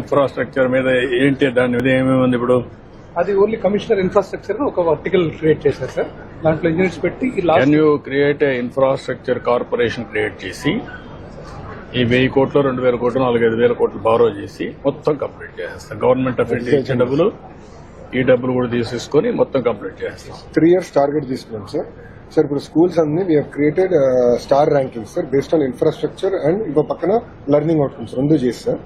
Infrastructure మీద ఏంటి, దాని మీద ఏమేమి ఉంది ఇప్పుడు? అది ఓన్లీ కమిషనర్ ఇన్ఫ్రాస్ట్రక్చర్ ఒక వర్టికల్ క్రియేట్ చేశారు సార్. దాంట్లో ఇంజనీర్స్ పెట్టి can you create a infrastructure corporation create చేసి ఈ 1000 కోట్లు 2000 కోట్లు 4-5 వేల కోట్లు బారో చేసి మొత్తం కంప్లీట్ చేసేస్తాం. గవర్నమెంట్ ఆఫ్ ఇండియా ఇచ్చే డబ్బులు, ఈ డబ్బులు కూడా తీసేసుకుని మొత్తం కంప్లీట్ చేస్తాం. 3 years టార్గెట్ తీసుకున్నాం సార్. సార్ ఇప్పుడు స్కూల్స్ అన్ని we created star ranking sir based on infrastructure and ఇంకో పక్కన లెర్నింగ్ అవుట్కమ్స్ 2 చేసి సార్.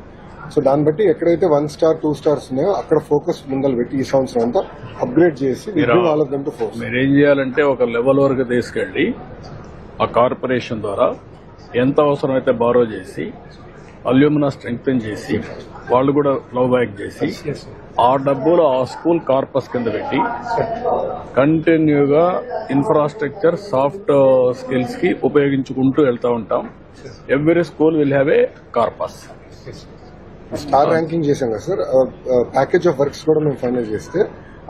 సో దాన్ని బట్టి ఎక్కడైతే 1 star 2 stars ఉన్నాయో అక్కడ ఫోకస్ ముందలు పెట్టి ఈ సంవత్సరం అంతా అప్గ్రేడ్ చేసి all of them to force. మీరేం చేయాలంటే ఒక లెవెల్ వరకు తీసుకెళ్లి ఆ కార్పొరేషన్ ద్వారా ఎంత అవసరమైతే బారో చేసి అల్యూమినా స్ట్రెంగ్తన్ చేసి వాళ్ళు కూడా ఫ్లో బ్యాక్ చేసి ఆ డబ్బులు ఆ స్కూల్ కార్పస్ కింద పెట్టి కంటిన్యూగా ఇన్ఫ్రాస్ట్రక్చర్ సాఫ్ట్ స్కిల్స్ కి ఉపయోగించుకుంటూ వెళ్తూ ఉంటాం. Every school will have A corpus. Star ranking చేశాం కదా సార్. ప్యాకేజ్ ఆఫ్ వర్క్స్ కూడా మేము ఫైనల్ చేస్తే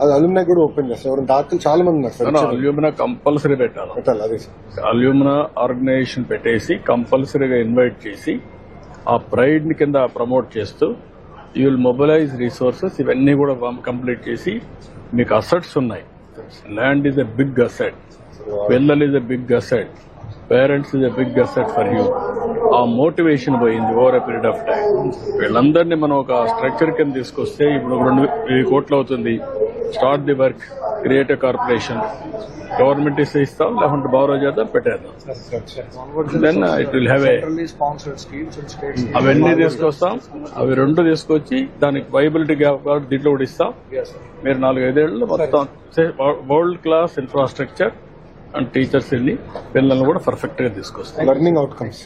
అది అల్యూమినా కూడా ఓపెన్ చేస్తాం. ఎవరైనా దాతలు చాలా మంది ఉన్నారు సార్. అల్యూమినా కంపల్సరీ పెట్టాలి. అదే సార్, అల్యూమినా ఆర్గనైజేషన్ పెట్టేసి కంపల్సరీగా ఇన్వైట్ చేసి ఆ ప్రైడ్ ని కింద ప్రమోట్ చేస్తూ యూ విల్ మొబిలైజ్ రిసోర్సెస్. ఇవన్నీ కూడా కంప్లీట్ చేసి మీకు అసెట్స్ ఉన్నాయి. Land is a big asset, పిల్లలు is a big asset, parents is a big asset for you. ఆ మోటివేషన్ పోయింది over a period of time. వీళ్ళందరినీ మనం ఒక స్ట్రక్చర్ కింద తీసుకొస్తే ఇప్పుడు 2,000 కోట్లు అవుతుంది. Start the work, create a corporation. Government ఇస్తాం, లేకుంటే బారో చేద్దాం, పెట్టేద్దాం. Then it will have a అవన్నీ తీసుకొస్తాం. అవి 2 తీసుకొచ్చి దానికి వైబిలిటీ గ్యాప్ దీంట్లో కూడా ఇస్తాం. మీరు 4-5 ఏళ్ళు మొత్తం world class infrastructure and teachers వెళ్ళి పిల్లల్ని కూడా పర్ఫెక్ట్ గా తీసుకొస్తాం. లెర్నింగ్ అవుట్కమ్స్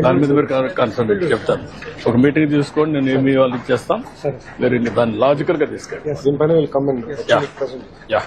దాని మీద మీరు కన్సల్టేట్ చెప్తాను. ఒక మీటింగ్ తీసుకోండి, నేను ఏమి వాళ్ళు ఇచ్చేస్తాం. మీరు దాన్ని లాజికల్ గా తీసుకెళ్ళి దీనిపైన విల్ కమ్ అండ్ యా